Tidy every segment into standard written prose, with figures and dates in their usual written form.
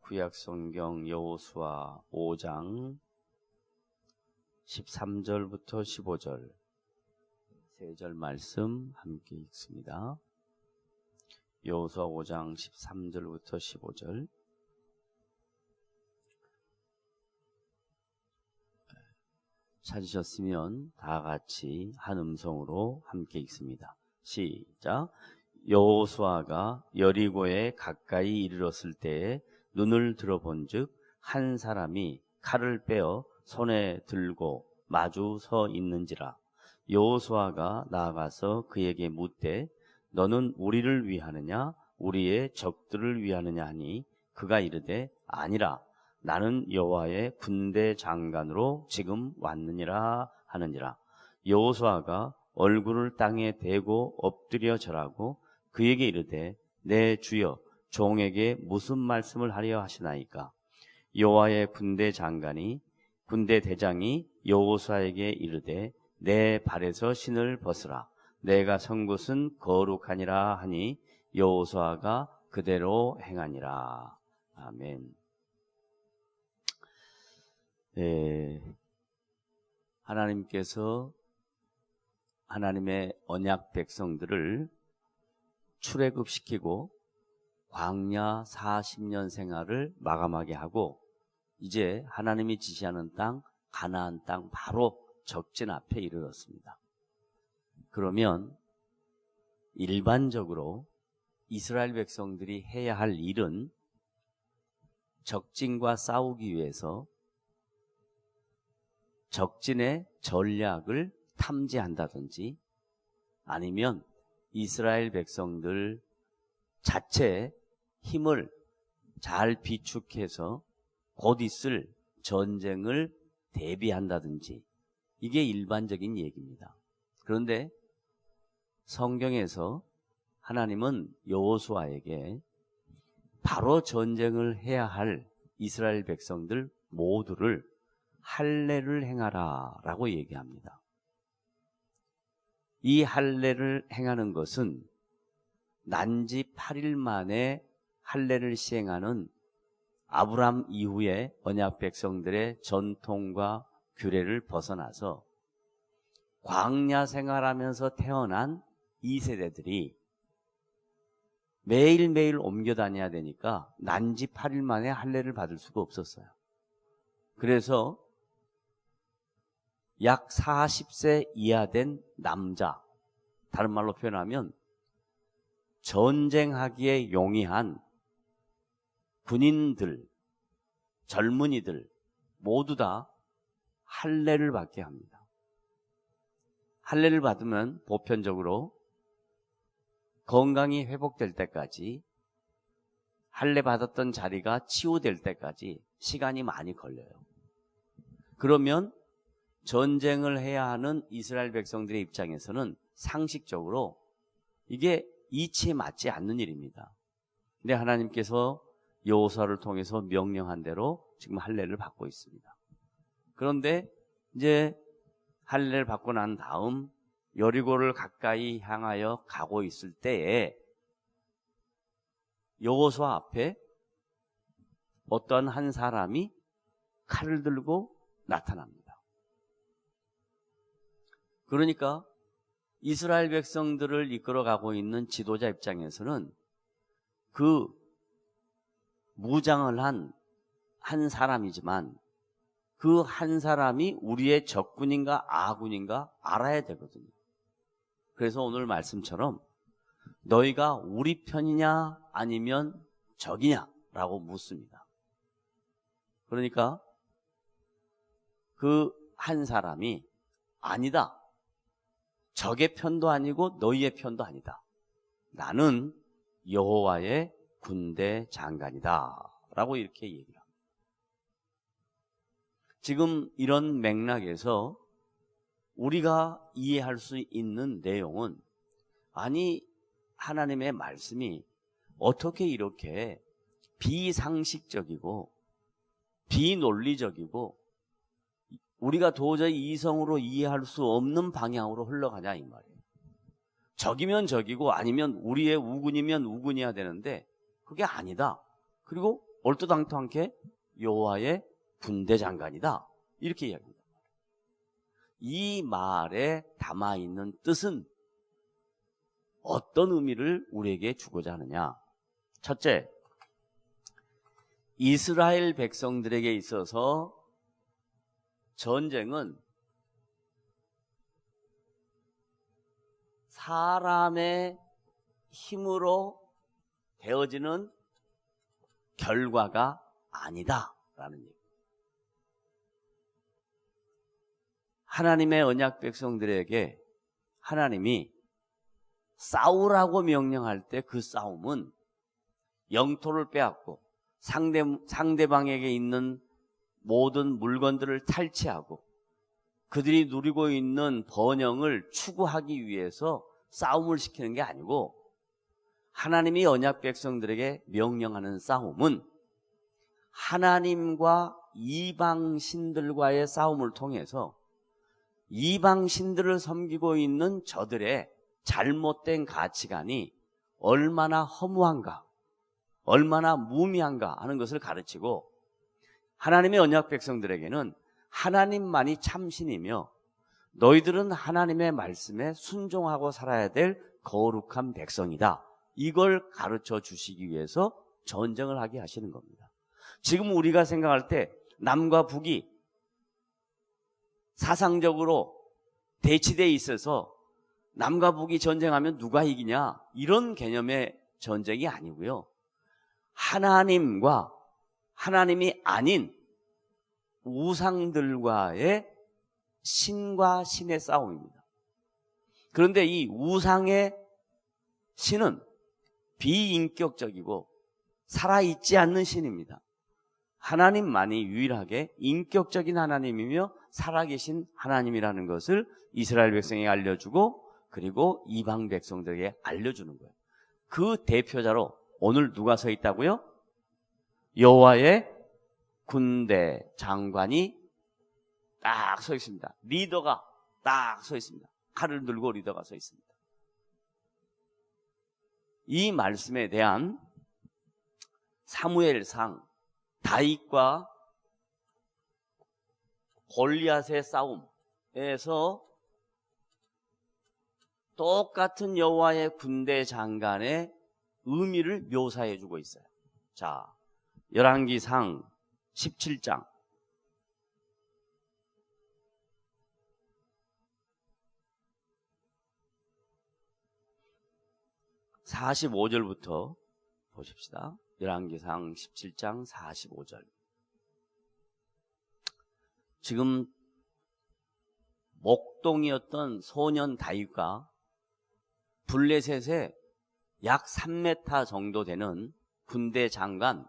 구약성경 여호수아 5장 13절부터 15절 세 절 말씀 함께 읽습니다. 여호수아 5장 13절부터 15절. 찾으셨으면 다 같이 한 음성으로 함께 읽습니다. 시작. 여호수아가 여리고에 가까이 이르렀을 때에 눈을 들어본즉 한 사람이 칼을 빼어 손에 들고 마주 서 있는지라. 여호수아가 나아가서 그에게 묻되 너는 우리를 위하느냐 우리의 적들을 위하느냐 하니 그가 이르되 아니라 나는 여호와의 군대 장관으로 지금 왔느니라 하느니라. 여호수아가 얼굴을 땅에 대고 엎드려 절하고 그에게 이르되 내 주여 종에게 무슨 말씀을 하려 하시나이까. 여호와의 군대 장관이 군대 대장이 여호수아에게 이르되 내 발에서 신을 벗으라. 내가 선 곳은 거룩하니라 하니 여호수아가 그대로 행하니라. 아멘. 하나님께서 하나님의 언약 백성들을 출애굽시키고 광야 40년 생활을 마감하게 하고 이제 하나님이 지시하는 땅 가나안 땅 바로 적진 앞에 이르렀습니다. 그러면 일반적으로 이스라엘 백성들이 해야 할 일은 적진과 싸우기 위해서 적진의 전략을 탐지한다든지 아니면 이스라엘 백성들 자체의 힘을 잘 비축해서 곧 있을 전쟁을 대비한다든지 이게 일반적인 얘기입니다. 그런데 성경에서 하나님은 여호수아에게 바로 전쟁을 해야 할 이스라엘 백성들 모두를 할례를 행하라 라고 얘기합니다. 이 할례를 행하는 것은 난지 8일 만에 할례를 시행하는 아브람 이후의 언약 백성들의 전통과 규례를 벗어나서 광야 생활하면서 태어난 2세대들이 매일매일 옮겨 다녀야 되니까 난지 8일 만에 할례를 받을 수가 없었어요. 그래서 약 40세 이하 된 남자, 다른 말로 표현하면 전쟁하기에 용이한 군인들, 젊은이들 모두 다 할례를 받게 합니다. 할례를 받으면 보편적으로 건강이 회복될 때까지 할례 받았던 자리가 치유될 때까지 시간이 많이 걸려요. 그러면 전쟁을 해야 하는 이스라엘 백성들의 입장에서는 상식적으로 이게 이치에 맞지 않는 일입니다. 근데 하나님께서 여호수아를 통해서 명령한 대로 지금 할례를 받고 있습니다. 그런데 이제 할례를 받고 난 다음 여리고를 가까이 향하여 가고 있을 때에 여호수아 앞에 어떤 한 사람이 칼을 들고 나타납니다. 그러니까 이스라엘 백성들을 이끌어가고 있는 지도자 입장에서는 그 무장을 한 사람이지만 그 한 사람이 우리의 적군인가 아군인가 알아야 되거든요. 그래서 오늘 말씀처럼 너희가 우리 편이냐 아니면 적이냐 라고 묻습니다. 그러니까 그 한 사람이 아니다. 적의 편도 아니고 너희의 편도 아니다. 나는 여호와의 군대 장관이다 라고 이렇게 얘기합니다. 지금 이런 맥락에서 우리가 이해할 수 있는 내용은 아니 하나님의 말씀이 어떻게 이렇게 비상식적이고 비논리적이고 우리가 도저히 이성으로 이해할 수 없는 방향으로 흘러가냐 이 말이에요. 적이면 적이고 아니면 우리의 우군이면 우군이어야 되는데 그게 아니다. 그리고 얼토당토않게 여호와의 군대 장관이다. 이렇게 이야기합니다. 이 말에 담아있는 뜻은 어떤 의미를 우리에게 주고자 하느냐? 첫째, 이스라엘 백성들에게 있어서 전쟁은 사람의 힘으로 되어지는 결과가 아니다라는 얘기. 하나님의 언약 백성들에게 하나님이 싸우라고 명령할 때 그 싸움은 영토를 빼앗고 상대방에게 있는 모든 물건들을 탈취하고 그들이 누리고 있는 번영을 추구하기 위해서 싸움을 시키는 게 아니고, 하나님이 언약 백성들에게 명령하는 싸움은 하나님과 이방신들과의 싸움을 통해서 이방신들을 섬기고 있는 저들의 잘못된 가치관이 얼마나 허무한가, 얼마나 무미한가 하는 것을 가르치고, 하나님의 언약 백성들에게는 하나님만이 참신이며 너희들은 하나님의 말씀에 순종하고 살아야 될 거룩한 백성이다, 이걸 가르쳐 주시기 위해서 전쟁을 하게 하시는 겁니다. 지금 우리가 생각할 때 남과 북이 사상적으로 대치되어 있어서 남과 북이 전쟁하면 누가 이기냐, 이런 개념의 전쟁이 아니고요, 하나님과 하나님이 아닌 우상들과의 신과 신의 싸움입니다. 그런데 이 우상의 신은 비인격적이고 살아있지 않는 신입니다. 하나님만이 유일하게 인격적인 하나님이며 살아계신 하나님이라는 것을 이스라엘 백성에게 알려주고, 그리고 이방 백성들에게 알려주는 거예요. 그 대표자로 오늘 누가 서 있다고요? 여호와의 군대 장관이 딱 서 있습니다. 리더가 딱 서 있습니다. 칼을 들고 리더가 서 있습니다. 이 말씀에 대한 사무엘상 다윗과 골리앗의 싸움에서 똑같은 여호와의 군대 장관의 의미를 묘사해 주고 있어요. 자, 열왕기상 17장 45절부터 보십시다. 열왕기상 17장 45절. 지금 목동이었던 소년 다윗과 블레셋의 약 3m 정도 되는 군대 장관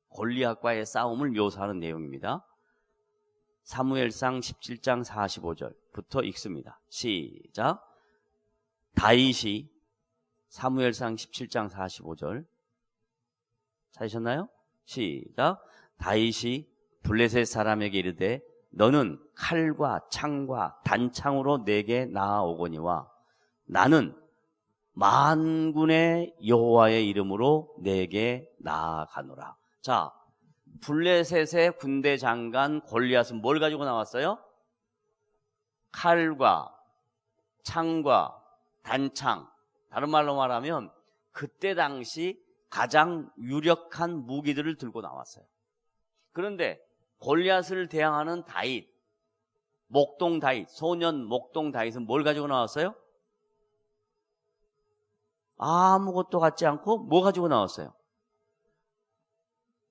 골리앗과의 싸움을 묘사하는 내용입니다. 사무엘상 17장 45절부터 읽습니다. 시작. 다윗이, 사무엘상 17장 45절 찾으셨나요? 시작. 다윗이 블레셋 사람에게 이르되 너는 칼과 창과 단창으로 내게 나아오거니와 나는 만군의 여호와의 이름으로 내게 나아가노라. 자, 블레셋의 군대 장관 골리앗은 뭘 가지고 나왔어요? 칼과 창과 단창. 다른 말로 말하면 그때 당시 가장 유력한 무기들을 들고 나왔어요. 그런데 골리앗을 대항하는 다윗, 목동 다윗, 소년 목동 다윗은 뭘 가지고 나왔어요? 아무것도 갖지 않고 뭐 가지고 나왔어요?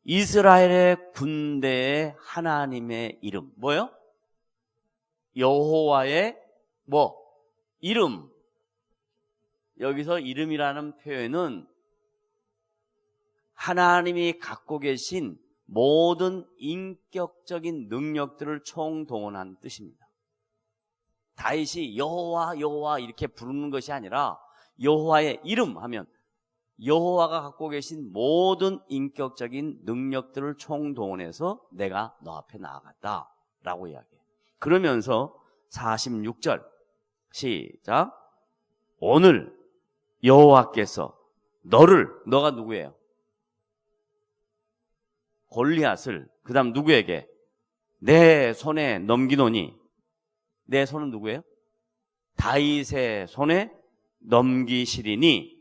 이스라엘의 군대의 하나님의 이름. 뭐요? 여호와의 뭐? 이름. 여기서 이름이라는 표현은 하나님이 갖고 계신 모든 인격적인 능력들을 총동원한 뜻입니다. 다윗이 여호와 여호와 이렇게 부르는 것이 아니라 여호와의 이름 하면 여호와가 갖고 계신 모든 인격적인 능력들을 총동원해서 내가 너 앞에 나아갔다 라고 이야기해요. 그러면서 46절 시작. 오늘 여호와께서 너가 누구예요? 골리앗을 그 다음 누구에게? 내 손에 넘기노니. 내 손은 누구예요? 다윗의 손에 넘기시리니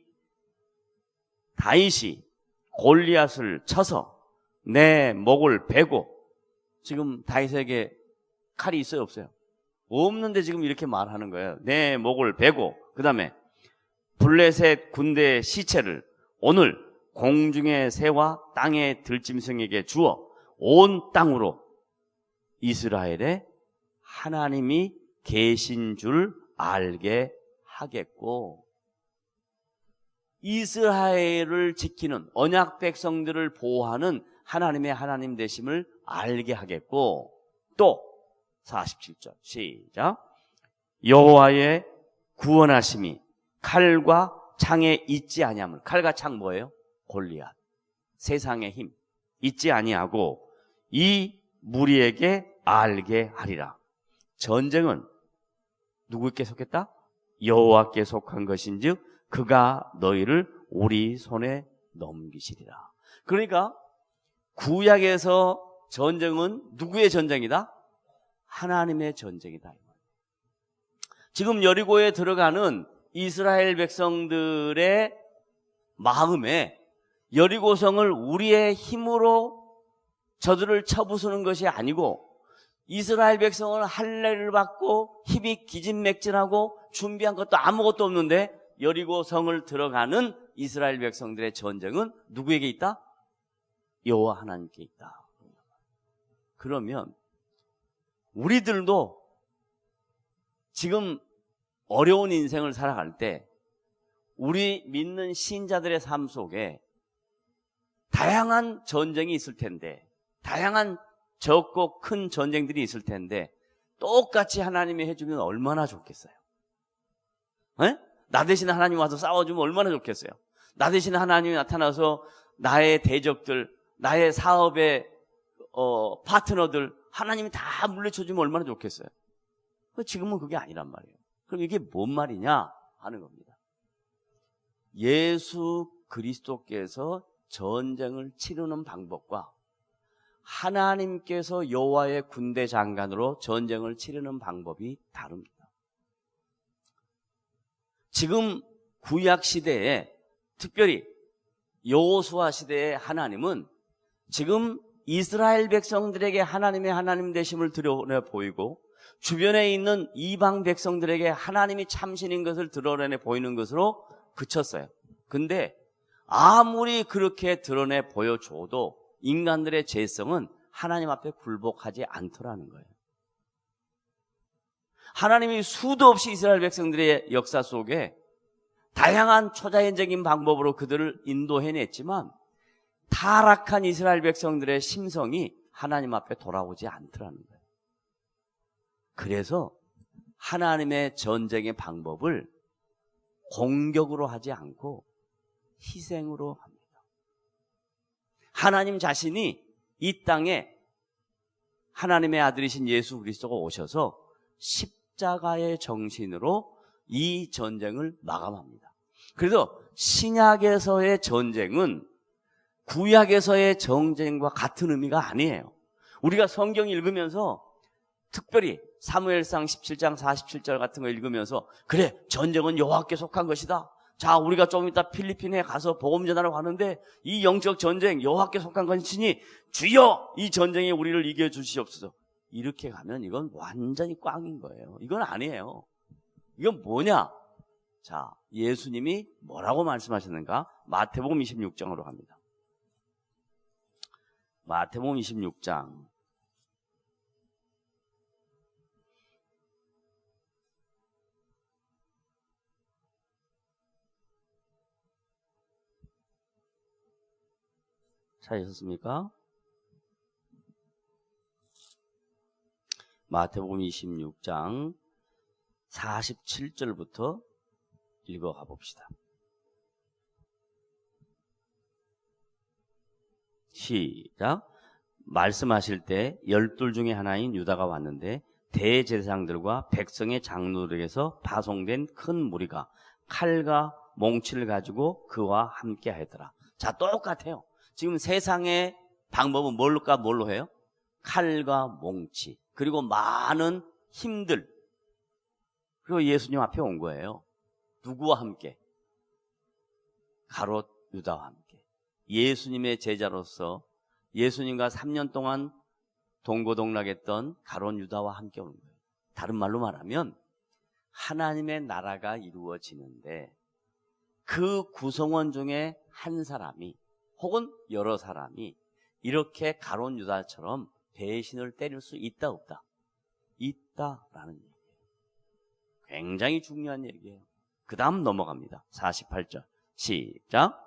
다윗이 골리앗을 쳐서 내 목을 베고. 지금 다윗에게 칼이 있어요 없어요? 없는데 지금 이렇게 말하는 거예요. 내 목을 베고 그 다음에 블레셋 군대의 시체를 오늘 공중의 새와 땅의 들짐승에게 주어 온 땅으로 이스라엘에 하나님이 계신 줄 알게 하겠고, 이스라엘을 지키는 언약 백성들을 보호하는 하나님의 하나님 되심을 알게 하겠고, 또 47절 시작. 여호와의 구원하심이 칼과 창에 있지 아니함을. 칼과 창 뭐예요? 골리앗, 세상의 힘 있지 아니하고 이 무리에게 알게 하리라. 전쟁은 누구께 속했다? 여호와께 속한 것인즉 그가 너희를 우리 손에 넘기시리라. 그러니까 구약에서 전쟁은 누구의 전쟁이다? 하나님의 전쟁이다. 지금 여리고에 들어가는 이스라엘 백성들의 마음에 여리고성을 우리의 힘으로 저들을 쳐부수는 것이 아니고, 이스라엘 백성은 할례를 받고 힘이 기진맥진하고 준비한 것도 아무것도 없는데 여리고성을 들어가는 이스라엘 백성들의 전쟁은 누구에게 있다? 여호와 하나님께 있다. 그러면 우리들도 지금 어려운 인생을 살아갈 때 우리 믿는 신자들의 삶 속에 다양한 전쟁이 있을 텐데, 다양한 적고 큰 전쟁들이 있을 텐데 똑같이 하나님이 해주면 얼마나 좋겠어요. 에? 나 대신 하나님 와서 싸워주면 얼마나 좋겠어요. 나 대신 하나님이 나타나서 나의 대적들, 나의 사업의 파트너들 하나님이 다 물리쳐주면 얼마나 좋겠어요. 지금은 그게 아니란 말이에요. 그럼 이게 뭔 말이냐 하는 겁니다. 예수 그리스도께서 전쟁을 치르는 방법과 하나님께서 여호와의 군대 장관으로 전쟁을 치르는 방법이 다릅니다. 지금 구약 시대에, 특별히 여호수아 시대의 하나님은 지금 이스라엘 백성들에게 하나님의 하나님 되심을 드러내 보이고, 주변에 있는 이방 백성들에게 하나님이 참신인 것을 드러내 보이는 것으로 그쳤어요. 근데 아무리 그렇게 드러내 보여줘도 인간들의 죄성은 하나님 앞에 굴복하지 않더라는 거예요. 하나님이 수도 없이 이스라엘 백성들의 역사 속에 다양한 초자연적인 방법으로 그들을 인도해냈지만 타락한 이스라엘 백성들의 심성이 하나님 앞에 돌아오지 않더라는 거예요. 그래서 하나님의 전쟁의 방법을 공격으로 하지 않고 희생으로 합니다. 하나님 자신이 이 땅에 하나님의 아들이신 예수 그리스도가 오셔서 십자가의 정신으로 이 전쟁을 마감합니다. 그래서 신약에서의 전쟁은 구약에서의 전쟁과 같은 의미가 아니에요. 우리가 성경 읽으면서 특별히 사무엘상 17장 47절 같은 거 읽으면서 그래, 전쟁은 여호와께 속한 것이다. 자, 우리가 좀 이따 필리핀에 가서 복음 전하러 가는데 이 영적 전쟁 여호와께 속한 것이니 주여 이 전쟁에 우리를 이겨 주시옵소서. 이렇게 가면 이건 완전히 꽝인 거예요. 이건 아니에요. 이건 뭐냐? 자, 예수님이 뭐라고 말씀하셨는가? 마태복음 26장으로 갑니다. 마태복음 26장. 찾으셨습니까? 마태복음 26장 47절부터 읽어가 봅시다. 시작. 말씀하실 때 12 중에 하나인 유다가 왔는데 대제사장들과 백성의 장로들에게서 파송된 큰 무리가 칼과 몽치를 가지고 그와 함께 하였더라. 자, 똑같아요. 지금 세상의 방법은 뭘로 해요? 칼과 몽치, 그리고 많은 힘들. 그리고 예수님 앞에 온 거예요. 누구와 함께? 가롯 유다와 함께. 예수님의 제자로서 예수님과 3년 동안 동고동락했던 가롯 유다와 함께 오는 거예요. 다른 말로 말하면 하나님의 나라가 이루어지는데 그 구성원 중에 한 사람이 혹은 여러 사람이 이렇게 가롯 유다처럼 배신을 때릴 수 있다 없다? 있다라는 얘기예요. 굉장히 중요한 얘기예요. 그 다음 넘어갑니다. 48절 시작.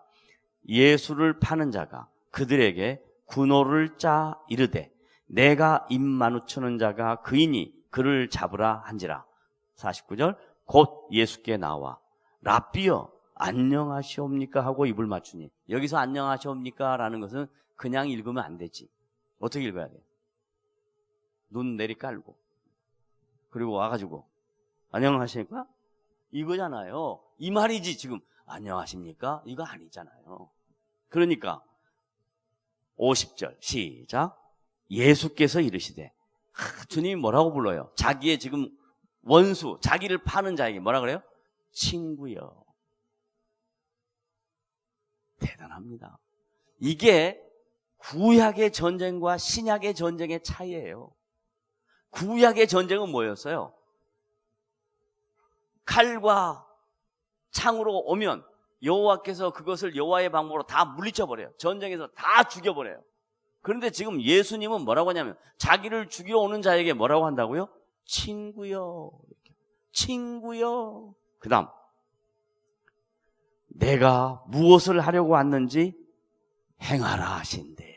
예수를 파는 자가 그들에게 군호를 짜 이르되 내가 입마누치는 자가 그이니 그를 잡으라 한지라. 49절 곧 예수께 나와 랍비여 안녕하시옵니까 하고 입을 맞추니. 여기서 안녕하시옵니까 라는 것은 그냥 읽으면 안 되지. 어떻게 읽어야 돼요? 눈 내리 깔고 그리고 와가지고 안녕하십니까? 이거잖아요. 이 말이지. 지금 안녕하십니까? 이거 아니잖아요. 그러니까 50절 시작. 예수께서 이르시되, 주님이 뭐라고 불러요? 자기의 지금 원수, 자기를 파는 자에게 뭐라 그래요? 친구여. 대단합니다. 이게 구약의 전쟁과 신약의 전쟁의 차이예요. 구약의 전쟁은 뭐였어요? 칼과 창으로 오면 여호와께서 그것을 여호와의 방법으로 다 물리쳐버려요. 전쟁에서 다 죽여버려요. 그런데 지금 예수님은 뭐라고 하냐면 자기를 죽이러 오는 자에게 뭐라고 한다고요? 친구여. 친구여. 그 다음 내가 무엇을 하려고 왔는지 행하라 하신대.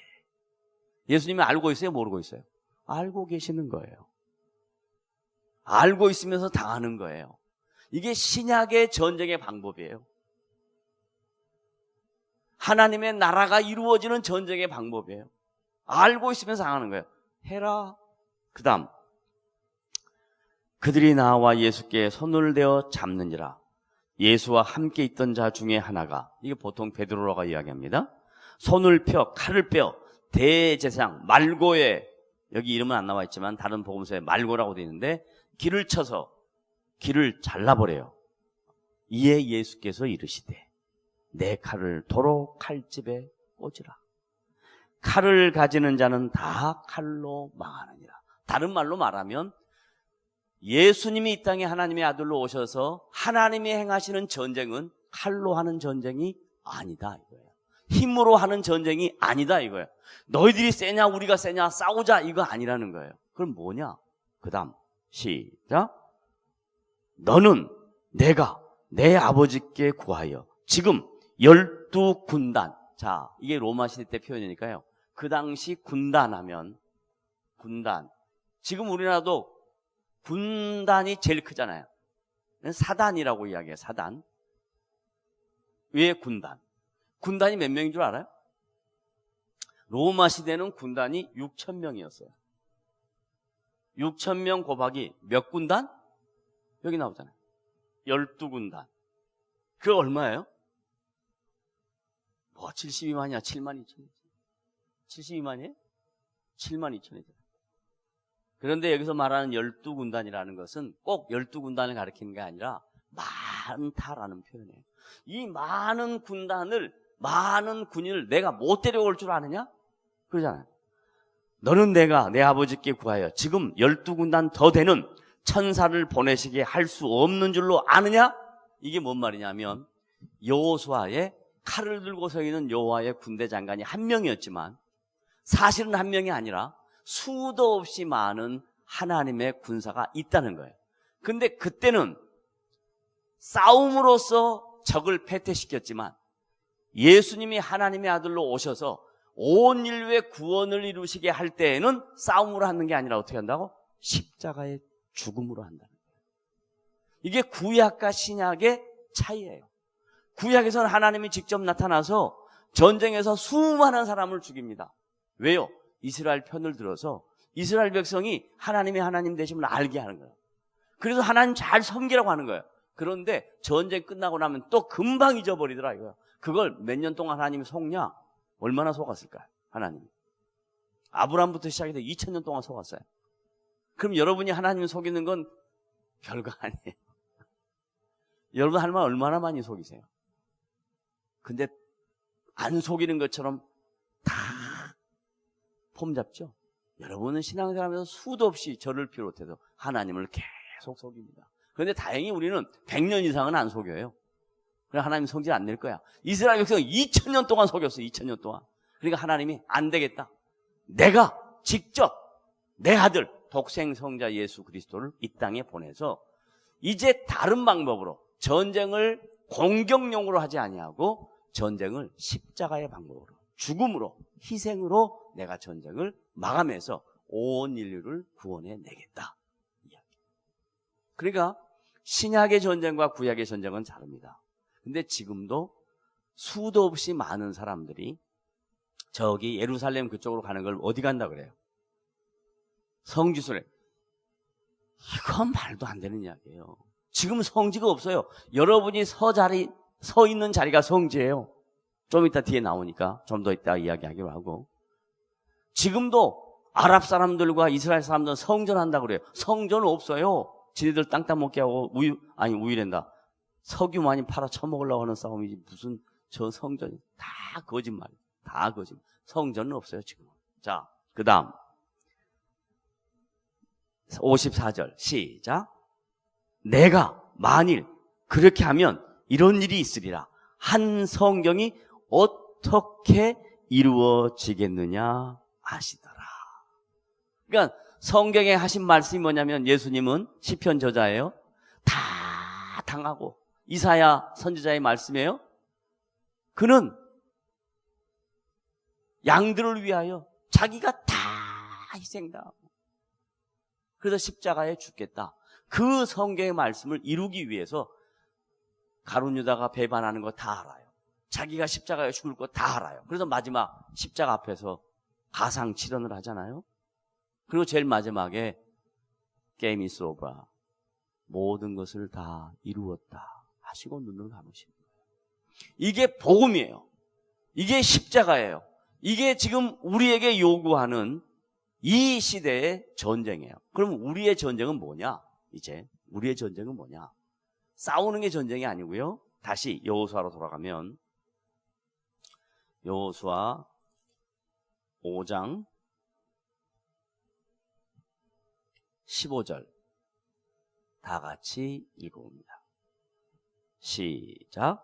예수님이 알고 있어요? 모르고 있어요? 알고 계시는 거예요. 알고 있으면서 당하는 거예요. 이게 신약의 전쟁의 방법이에요. 하나님의 나라가 이루어지는 전쟁의 방법이에요. 알고 있으면서 당하는 거예요. 해라. 그 다음 그들이 나와 예수께 손을 대어 잡는지라. 예수와 함께 있던 자 중에 하나가, 이게 보통 베드로가 이야기합니다. 손을 펴 칼을 빼어 대제사장 말고에, 여기 이름은 안 나와 있지만 다른 복음서에 말고라고 되어 있는데 길을 쳐서 길을 잘라버려요. 이에 예수께서 이르시되 내 칼을 도로 칼집에 꽂으라. 칼을 가지는 자는 다 칼로 망하느니라. 다른 말로 말하면 예수님이 이 땅에 하나님의 아들로 오셔서 하나님이 행하시는 전쟁은 칼로 하는 전쟁이 아니다 이거예요. 힘으로 하는 전쟁이 아니다 이거예요. 너희들이 세냐 우리가 세냐 싸우자 이거 아니라는 거예요. 그럼 뭐냐? 그 다음 시작. 너는 내가 내 아버지께 구하여 지금 12군단. 자, 이게 로마 시대 때 표현이니까요. 그 당시 군단하면 군단. 지금 우리나라도 군단이 제일 크잖아요. 사단이라고 이야기해요. 사단. 왜 군단? 군단이 몇 명인 줄 알아요? 로마 시대는 군단이 6,000명이었어요. 6,000명 곱하기 몇 군단? 여기 나오잖아요. 12군단. 그게 얼마예요? 뭐 72만이야? 7만 2천이지. 72만이에요? 7만 2천이죠. 그런데 여기서 말하는 12군단이라는 것은 꼭 12군단을 가리키는 게 아니라 많다라는 표현이에요. 이 많은 군단을, 많은 군인을 내가 못 데려올 줄 아느냐? 그러잖아요. 너는 내가 내 아버지께 구하여 지금 12군단 더 되는 천사를 보내시게 할 수 없는 줄로 아느냐? 이게 뭔 말이냐면 여호수아의 칼을 들고 서 있는 여호와의 군대 장관이 한 명이었지만 사실은 한 명이 아니라 수도 없이 많은 하나님의 군사가 있다는 거예요. 근데 그때는 싸움으로써 적을 패퇴시켰지만 예수님이 하나님의 아들로 오셔서 온 인류의 구원을 이루시게 할 때에는 싸움으로 하는 게 아니라 어떻게 한다고? 십자가의 죽음으로 한다는 거예요. 이게 구약과 신약의 차이예요. 구약에서는 하나님이 직접 나타나서 전쟁에서 수많은 사람을 죽입니다. 왜요? 이스라엘 편을 들어서 이스라엘 백성이 하나님의 하나님 되심을 알게 하는 거예요. 그래서 하나님 잘 섬기라고 하는 거예요. 그런데 전쟁 끝나고 나면 또 금방 잊어버리더라 이거예요. 그걸 몇 년 동안 하나님이 속냐? 얼마나 속았을까요? 하나님이. 아브라함부터 시작해서 2000년 동안 속았어요. 그럼 여러분이 하나님을 속이는 건 별거 아니에요. 여러분 할 말 얼마나 많이 속이세요. 근데 안 속이는 것처럼 다 폼 잡죠. 여러분은 신앙생활하면서 수도 없이 저를 비롯해서 하나님을 계속 속입니다. 그런데 다행히 우리는 100년 이상은 안 속여요. 그래 하나님 성질 안 낼 거야. 이스라엘 백성 2000년 동안 속였어요. 2000년 동안. 그러니까 하나님이 안 되겠다. 내가 직접 내 아들 독생 성자 예수 그리스도를 이 땅에 보내서 이제 다른 방법으로 전쟁을 공격용으로 하지 아니하고 전쟁을 십자가의 방법으로 죽음으로 희생으로 내가 전쟁을 마감해서 온 인류를 구원해 내겠다. 그러니까 신약의 전쟁과 구약의 전쟁은 다릅니다. 근데 지금도 수도 없이 많은 사람들이 저기 예루살렘 그쪽으로 가는 걸 어디 간다 그래요? 성지순례. 이건 말도 안 되는 이야기예요. 지금 성지가 없어요. 여러분이 서 있는 자리가 성지예요. 좀 이따 뒤에 나오니까 좀 더 이따 이야기하기로 하고. 지금도 아랍 사람들과 이스라엘 사람들은 성전한다고 그래요. 성전은 없어요. 지네들 땅 따먹게 하고 우유랜다. 석유 많이 팔아 처먹으려고 하는 싸움이지 무슨 저 성전이 다 거짓말이에요. 다 거짓말. 성전은 없어요 지금. 자, 그 다음 54절 시작. 내가 만일 그렇게 하면 이런 일이 있으리라. 한 성경이 어떻게 이루어지겠느냐 하시더라. 그러니까 성경에 하신 말씀이 뭐냐면 예수님은 시편 저자예요. 다 당하고 이사야 선지자의 말씀이에요. 그는 양들을 위하여 자기가 다 희생당하고 그래서 십자가에 죽겠다. 그 성경의 말씀을 이루기 위해서 가룟 유다가 배반하는 거 다 알아요. 자기가 십자가에 죽을 거 다 알아요. 그래서 마지막 십자가 앞에서 가상 치론을 하잖아요. 그리고 제일 마지막에 게임 is over. 모든 것을 다 이루었다 하시고 눈을 감으십니다. 이게 복음이에요. 이게 십자가예요. 이게 지금 우리에게 요구하는 이 시대의 전쟁이에요. 그럼 우리의 전쟁은 뭐냐? 이제 우리의 전쟁은 뭐냐? 싸우는 게 전쟁이 아니고요. 다시 여호수아로 돌아가면 여호수아 5장 15절 다 같이 읽어봅니다. 시작.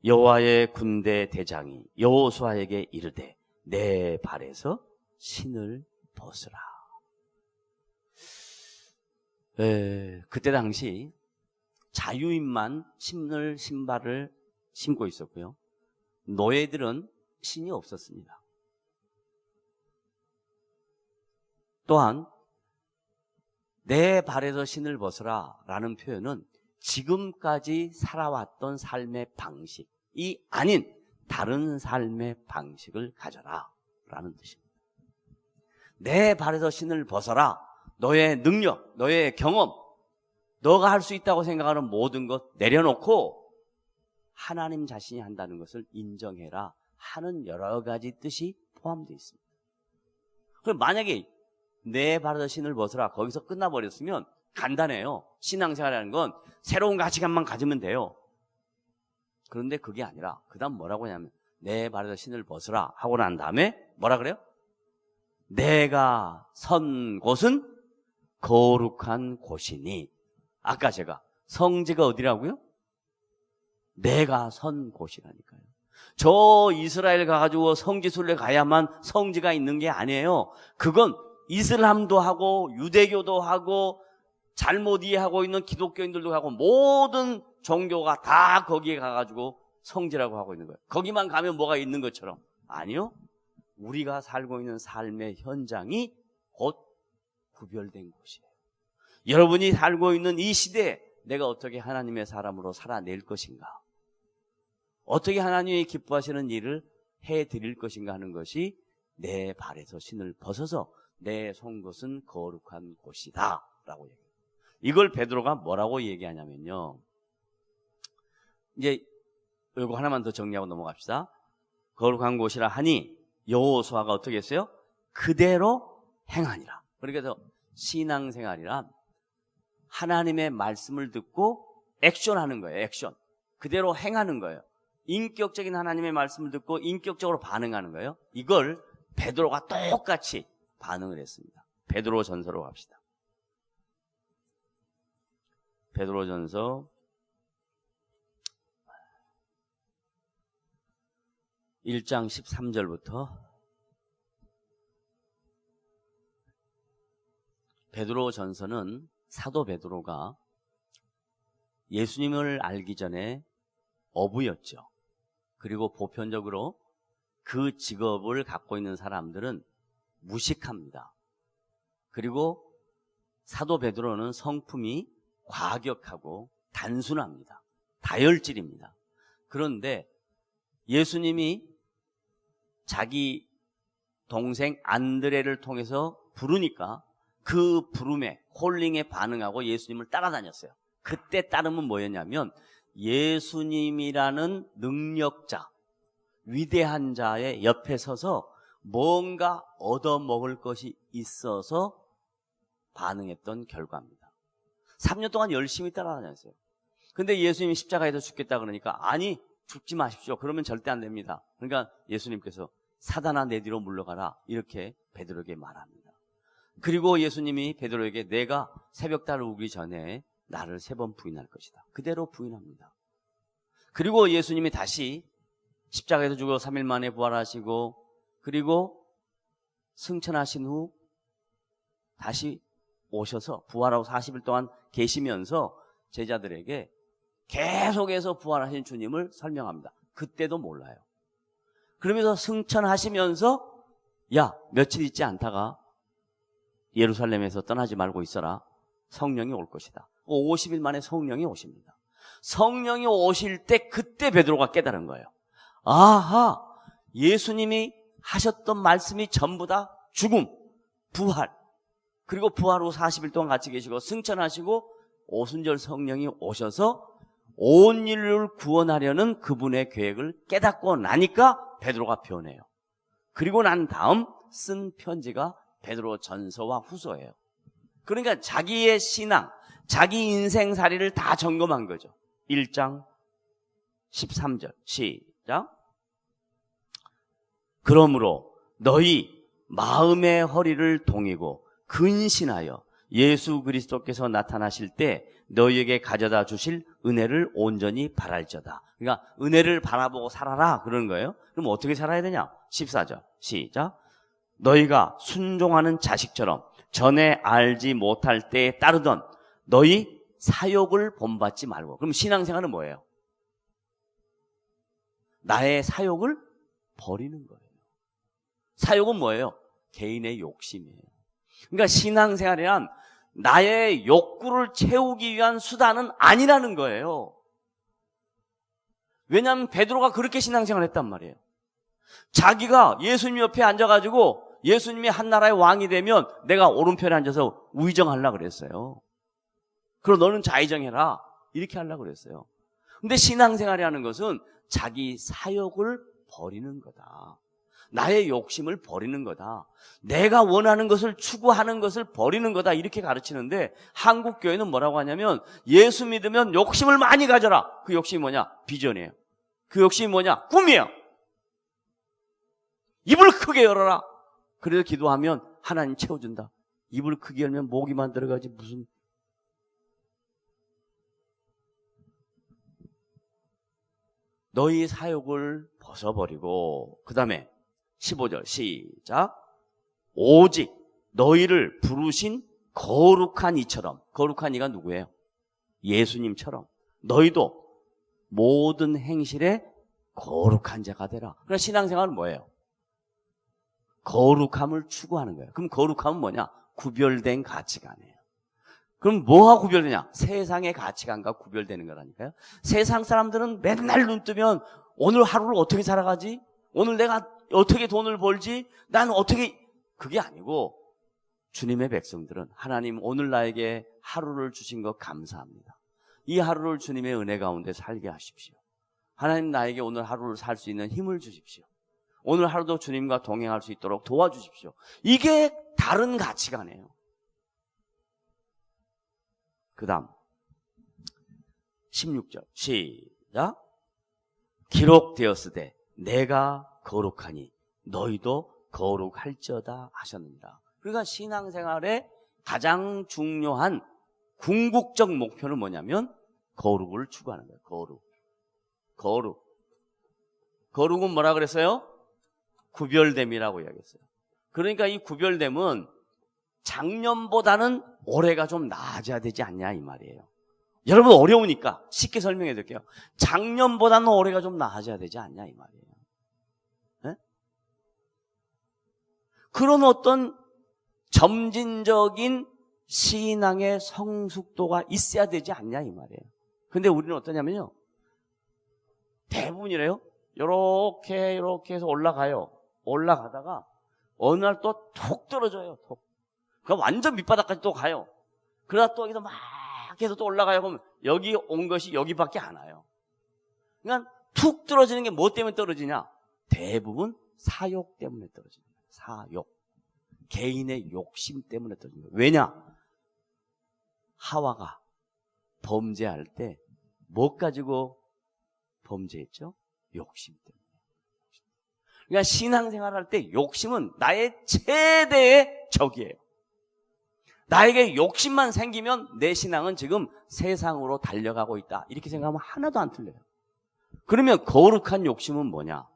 여호와의 군대 대장이 여호수아에게 이르되 내 발에서 신을 벗으라. 그때 당시 자유인만 신발을 신고 있었고요. 노예들은 신이 없었습니다. 또한 내 발에서 신을 벗으라 라는 표현은 지금까지 살아왔던 삶의 방식이 아닌 다른 삶의 방식을 가져라 라는 뜻입니다. 내 발에서 신을 벗어라. 너의 능력, 너의 경험, 너가 할 수 있다고 생각하는 모든 것 내려놓고 하나님 자신이 한다는 것을 인정해라 하는 여러 가지 뜻이 포함되어 있습니다. 그럼 만약에 내 발에서 신을 벗으라 거기서 끝나버렸으면 간단해요. 신앙생활이라는 건 새로운 가치관만 가지면 돼요. 그런데 그게 아니라 그 다음 뭐라고 하냐면 내 발에서 신을 벗으라 하고 난 다음에 뭐라 그래요? 내가 선 곳은 거룩한 곳이니. 아까 제가 성지가 어디라고요? 내가 선 곳이라니까요. 저 이스라엘 가가지고 성지순례 가야만 성지가 있는 게 아니에요. 그건 이슬람도 하고 유대교도 하고 잘못 이해하고 있는 기독교인들도 하고 모든 종교가 다 거기에 가가지고 성지라고 하고 있는 거예요. 거기만 가면 뭐가 있는 것처럼. 아니요. 우리가 살고 있는 삶의 현장이 곧 구별된 곳이에요. 여러분이 살고 있는 이 시대에 내가 어떻게 하나님의 사람으로 살아낼 것인가, 어떻게 하나님이 기뻐하시는 일을 해드릴 것인가 하는 것이 내 발에서 신을 벗어서 내 손것은 거룩한 곳이다 라고 얘기해요. 이걸 베드로가 뭐라고 얘기하냐면요, 이제 이거 하나만 더 정리하고 넘어갑시다. 거룩한 곳이라 하니 여호수아가 어떻게 했어요? 그대로 행하니라. 그러니까 신앙생활이란 하나님의 말씀을 듣고 액션하는 거예요. 액션. 그대로 행하는 거예요. 인격적인 하나님의 말씀을 듣고 인격적으로 반응하는 거예요. 이걸 베드로가 똑같이 반응을 했습니다. 베드로전서로 갑시다. 베드로전서 1장 13절부터 베드로전서는 사도 베드로가 예수님을 알기 전에 어부였죠. 그리고 보편적으로 그 직업을 갖고 있는 사람들은 무식합니다. 그리고 사도 베드로는 성품이 과격하고 단순합니다. 다혈질입니다. 그런데 예수님이 자기 동생 안드레를 통해서 부르니까 그 부름에, 콜링에 반응하고 예수님을 따라다녔어요. 그때 따름은 뭐였냐면 예수님이라는 능력자, 위대한 자의 옆에 서서 뭔가 얻어먹을 것이 있어서 반응했던 결과입니다. 3년 동안 열심히 따라다녔어요. 근데 예수님이 십자가에서 죽겠다 그러니까 아니, 죽지 마십시오. 그러면 절대 안 됩니다. 그러니까 예수님께서 사단아 내 뒤로 물러가라 이렇게 베드로에게 말합니다. 그리고 예수님이 베드로에게 내가 새벽달을 우기 전에 나를 3번 부인할 것이다. 그대로 부인합니다. 그리고 예수님이 다시 십자가에서 죽어 3일 만에 부활하시고 그리고 승천하신 후 다시 오셔서 부활하고 40일 동안 계시면서 제자들에게 계속해서 부활하신 주님을 설명합니다. 그때도 몰라요. 그러면서 승천하시면서 야, 며칠 있지 않다가 예루살렘에서 떠나지 말고 있어라. 성령이 올 것이다. 50일 만에 성령이 오십니다. 성령이 오실 때 그때 베드로가 깨달은 거예요. 아하, 예수님이 하셨던 말씀이 전부 다 죽음, 부활, 그리고 부활 후 40일 동안 같이 계시고 승천하시고 오순절 성령이 오셔서 온 인류를 구원하려는 그분의 계획을 깨닫고 나니까 베드로가 변해요. 그리고 난 다음 쓴 편지가 베드로 전서와 후서예요. 그러니까 자기의 신앙, 자기 인생살이를 다 점검한 거죠. 1장 13절 시작. 그러므로 너희 마음의 허리를 동이고 근신하여 예수 그리스도께서 나타나실 때 너희에게 가져다 주실 은혜를 온전히 바랄저다. 그러니까 은혜를 바라보고 살아라 그러는 거예요. 그럼 어떻게 살아야 되냐? 14절 시작. 너희가 순종하는 자식처럼 전에 알지 못할 때에 따르던 너희 사욕을 본받지 말고. 그럼 신앙생활은 뭐예요? 나의 사욕을 버리는 거예요. 사욕은 뭐예요? 개인의 욕심이에요. 그러니까 신앙생활이란 나의 욕구를 채우기 위한 수단은 아니라는 거예요. 왜냐하면 베드로가 그렇게 신앙생활을 했단 말이에요. 자기가 예수님 옆에 앉아가지고 예수님이 한 나라의 왕이 되면 내가 오른편에 앉아서 우의정하려고 그랬어요. 그럼 너는 좌의정해라 이렇게 하려고 그랬어요. 근데 신앙생활이라는 것은 자기 사욕을 버리는 거다. 나의 욕심을 버리는 거다. 내가 원하는 것을 추구하는 것을 버리는 거다 이렇게 가르치는데 한국 교회는 뭐라고 하냐면 예수 믿으면 욕심을 많이 가져라. 그 욕심이 뭐냐? 비전이에요. 그 욕심이 뭐냐? 꿈이에요. 입을 크게 열어라. 그래서 기도하면 하나님 채워준다. 입을 크게 열면 모기만 들어가지 무슨. 너희 사욕을 벗어버리고 그 다음에 15절 시작. 오직 너희를 부르신 거룩한 이처럼. 거룩한 이가 누구예요? 예수님처럼 너희도 모든 행실에 거룩한 자가 되라. 그러나 신앙생활은 뭐예요? 거룩함을 추구하는 거예요. 그럼 거룩함은 뭐냐? 구별된 가치관이에요. 그럼 뭐가 구별되냐? 세상의 가치관과 구별되는 거라니까요. 세상 사람들은 맨날 눈 뜨면 오늘 하루를 어떻게 살아가지? 오늘 내가 어떻게 돈을 벌지? 난 어떻게. 그게 아니고 주님의 백성들은 하나님 오늘 나에게 하루를 주신 것 감사합니다. 이 하루를 주님의 은혜 가운데 살게 하십시오. 하나님 나에게 오늘 하루를 살 수 있는 힘을 주십시오. 오늘 하루도 주님과 동행할 수 있도록 도와주십시오. 이게 다른 가치관이에요. 그 다음 16절 시작. 기록되었으되 내가 거룩하니 너희도 거룩할지어다 하셨느니라. 그러니까 신앙생활의 가장 중요한 궁극적 목표는 뭐냐면 거룩을 추구하는 거예요. 거룩은 뭐라 그랬어요? 구별됨이라고 이야기했어요. 그러니까 이 구별됨은 작년보다는 올해가 좀 나아져야 되지 않냐 이 말이에요. 여러분 어려우니까 쉽게 설명해 드릴게요. 작년보다는 올해가 좀 나아져야 되지 않냐 이 말이에요. 네? 그런 어떤 점진적인 신앙의 성숙도가 있어야 되지 않냐 이 말이에요. 근데 우리는 어떠냐면요, 대부분이래요. 요렇게 해서 올라가다가 어느 날 또 톡 떨어져요. 그럼 완전 밑바닥까지 또 가요. 그러다 또 여기서 막 해서 또 올라가요. 그러면 여기 온 것이 여기밖에 안 와요. 그러니까 툭 떨어지는 게 뭐 때문에 떨어지냐? 대부분 사욕 때문에 떨어집니다. 사욕. 개인의 욕심 때문에 떨어집니다. 왜냐? 하와가 범죄할 때 뭐 가지고 범죄했죠? 욕심 때문에. 그러니까 신앙생활 할 때 욕심은 나의 최대의 적이에요. 나에게 욕심만 생기면 내 신앙은 지금 세상으로 달려가고 있다. 이렇게 생각하면 하나도 안 틀려요. 그러면 거룩한 욕심은 뭐냐?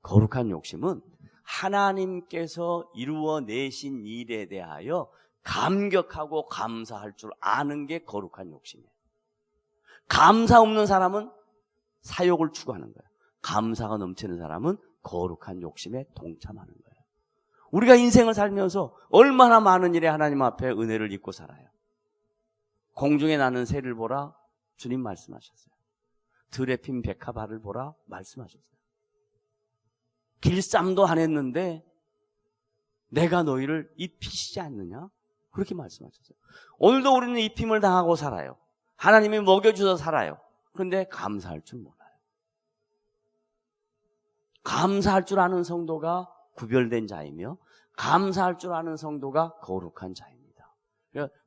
거룩한 욕심은 하나님께서 이루어내신 일에 대하여 감격하고 감사할 줄 아는 게 거룩한 욕심이에요. 감사 없는 사람은 사욕을 추구하는 거예요. 감사가 넘치는 사람은 거룩한 욕심에 동참하는 거예요. 우리가 인생을 살면서 얼마나 많은 일에 하나님 앞에 은혜를 입고 살아요. 공중에 나는 새를 보라 주님 말씀하셨어요. 들에 핀 백합알을 보라 말씀하셨어요. 길쌈도 안 했는데 내가 너희를 입히시지 않느냐? 그렇게 말씀하셨어요. 오늘도 우리는 입힘을 당하고 살아요. 하나님이 먹여주셔서 살아요. 그런데 감사할 줄 몰라요. 감사할 줄 아는 성도가 구별된 자이며 감사할 줄 아는 성도가 거룩한 자입니다.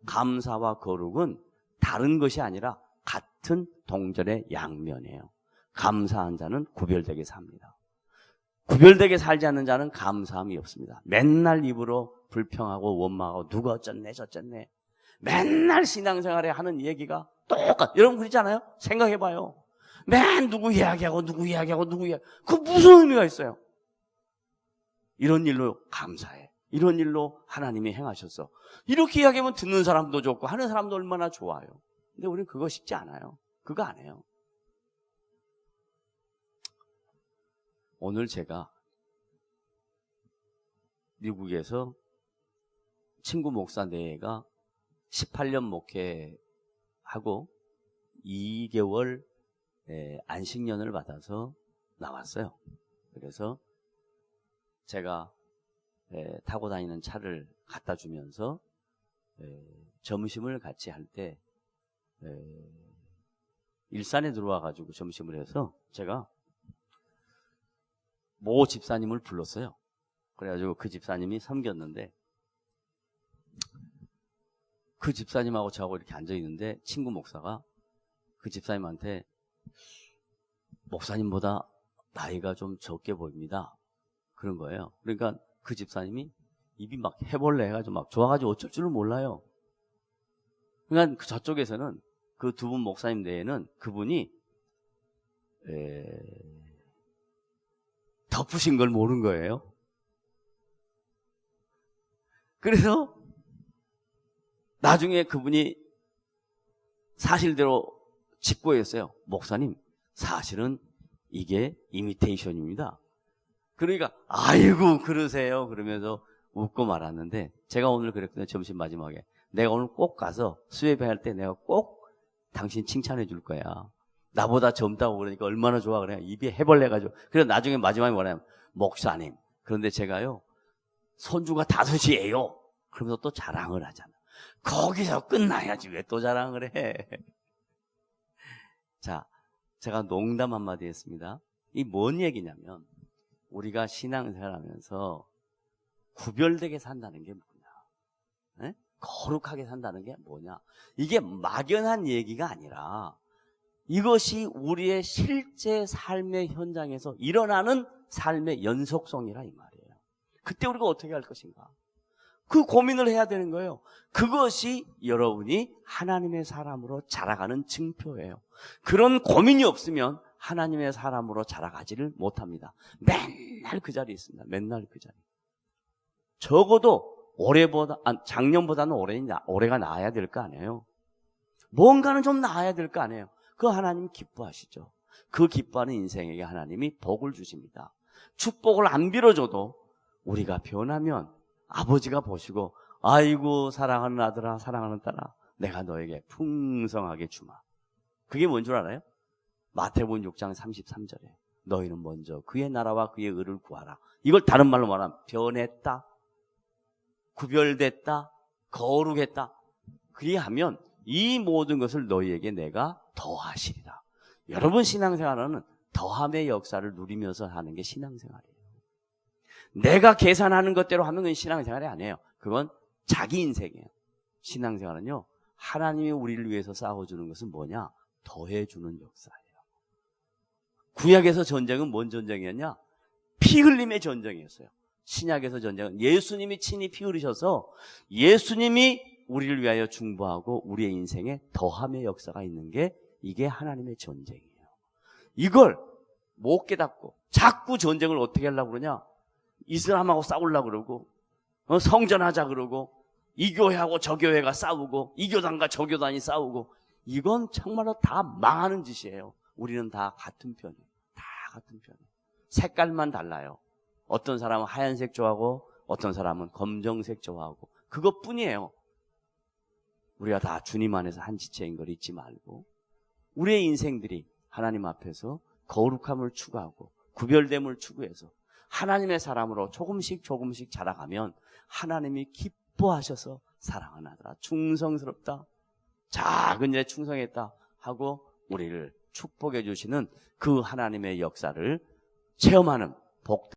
감사와 거룩은 다른 것이 아니라 같은 동전의 양면이에요. 감사한 자는 구별되게 삽니다. 구별되게 살지 않는 자는 감사함이 없습니다. 맨날 입으로 불평하고 원망하고 누가 어쩌네 저쩌네 맨날 신앙생활에 하는 얘기가 똑같아요. 여러분 그러지 않아요? 생각해봐요. 맨 누구 이야기하고 그 무슨 의미가 있어요? 이런 일로 감사해. 이런 일로 하나님이 행하셨어. 이렇게 이야기하면 듣는 사람도 좋고 하는 사람도 얼마나 좋아요. 근데 우리는 그거 쉽지 않아요. 그거 안 해요. 오늘 제가 미국에서 친구 목사 4애가 18년 목회하고 2개월 안식년을 받아서 나왔어요. 그래서 제가 타고 다니는 차를 갖다 주면서 점심을 같이 할 때 일산에 들어와 가지고 점심을 해서 제가 모 집사님을 불렀어요. 그래가지고 그 집사님이 섬겼는데 그 집사님하고 저하고 이렇게 앉아있는데 친구 목사가 그 집사님한테 목사님보다 나이가 좀 적게 보입니다. 그런 거예요. 그러니까 그 집사님이 입이 막 해볼래 해가지고 막 좋아가지고 어쩔 줄을 몰라요. 그러니까 저쪽에서는 그 두 분 목사님 내에는 그분이 덮으신 걸 모르는 거예요. 그래서 나중에 그분이 사실대로 직고했어요. 목사님, 사실은 이게 이미테이션입니다. 그러니까 아이고 그러세요 그러면서 웃고 말았는데 제가 오늘 그랬거든요. 점심 마지막에 내가 오늘 꼭 가서 수예배할 때 내가 꼭 당신 칭찬해 줄 거야. 나보다 젊다고 그러니까 얼마나 좋아 그래. 입이 해벌레가지고. 그래서 나중에 마지막에 뭐냐면 목사님 그런데 제가요 손주가 5이에요. 그러면서 또 자랑을 하잖아. 거기서 끝나야지 왜 또 자랑을 해. 자, 제가 농담 한마디 했습니다. 이 뭔 얘기냐면 우리가 신앙생활하면서 구별되게 산다는 게 뭐냐? 에? 거룩하게 산다는 게 뭐냐? 이게 막연한 얘기가 아니라 이것이 우리의 실제 삶의 현장에서 일어나는 삶의 연속성이라 이 말이에요. 그때 우리가 어떻게 할 것인가? 그 고민을 해야 되는 거예요. 그것이 여러분이 하나님의 사람으로 자라가는 증표예요. 그런 고민이 없으면 하나님의 사람으로 자라가지를 못합니다. 맨날 그 자리에 있습니다. 맨날 그 자리. 적어도 작년보다는 올해가 나아야 될 거 아니에요. 뭔가는 좀 나아야 될 거 아니에요. 그 하나님 기뻐하시죠. 그 기뻐하는 인생에게 하나님이 복을 주십니다. 축복을 안 빌어줘도 우리가 변하면 아버지가 보시고 아이고 사랑하는 아들아 사랑하는 딸아 내가 너에게 풍성하게 주마. 그게 뭔 줄 알아요? 마태복음 6장 33절에 너희는 먼저 그의 나라와 그의 의를 구하라. 이걸 다른 말로 말하면 변했다, 구별됐다, 거룩했다. 그리하면 이 모든 것을 너희에게 내가 더하시리라. 여러분 신앙생활은 더함의 역사를 누리면서 하는 게 신앙생활이에요. 내가 계산하는 것대로 하면 그건 신앙생활이 아니에요. 그건 자기 인생이에요. 신앙생활은요, 하나님이 우리를 위해서 싸워주는 것은 뭐냐? 더해주는 역사예요. 구약에서 전쟁은 뭔 전쟁이었냐? 피 흘림의 전쟁이었어요. 신약에서 전쟁은 예수님이 친히 피 흘리셔서 예수님이 우리를 위하여 중보하고 우리의 인생에 더함의 역사가 있는 게 이게 하나님의 전쟁이에요. 이걸 못 깨닫고 자꾸 전쟁을 어떻게 하려고 그러냐? 이슬람하고 싸우려고 그러고 성전하자 그러고 이 교회하고 저 교회가 싸우고 이 교단과 저 교단이 싸우고 이건 정말로 다 망하는 짓이에요. 우리는 다 같은 편이에요. 다 같은 편이에요. 색깔만 달라요. 어떤 사람은 하얀색 좋아하고 어떤 사람은 검정색 좋아하고 그것뿐이에요. 우리가 다 주님 안에서 한 지체인 걸 잊지 말고 우리의 인생들이 하나님 앞에서 거룩함을 추구하고 구별됨을 추구해서 하나님의 사람으로 조금씩 자라가면 하나님이 기뻐하셔서 사랑하는 아들아 충성스럽다, 작은 일에 충성했다 하고 우리를 축복해 주시는 그 하나님의 역사를 체험하는 복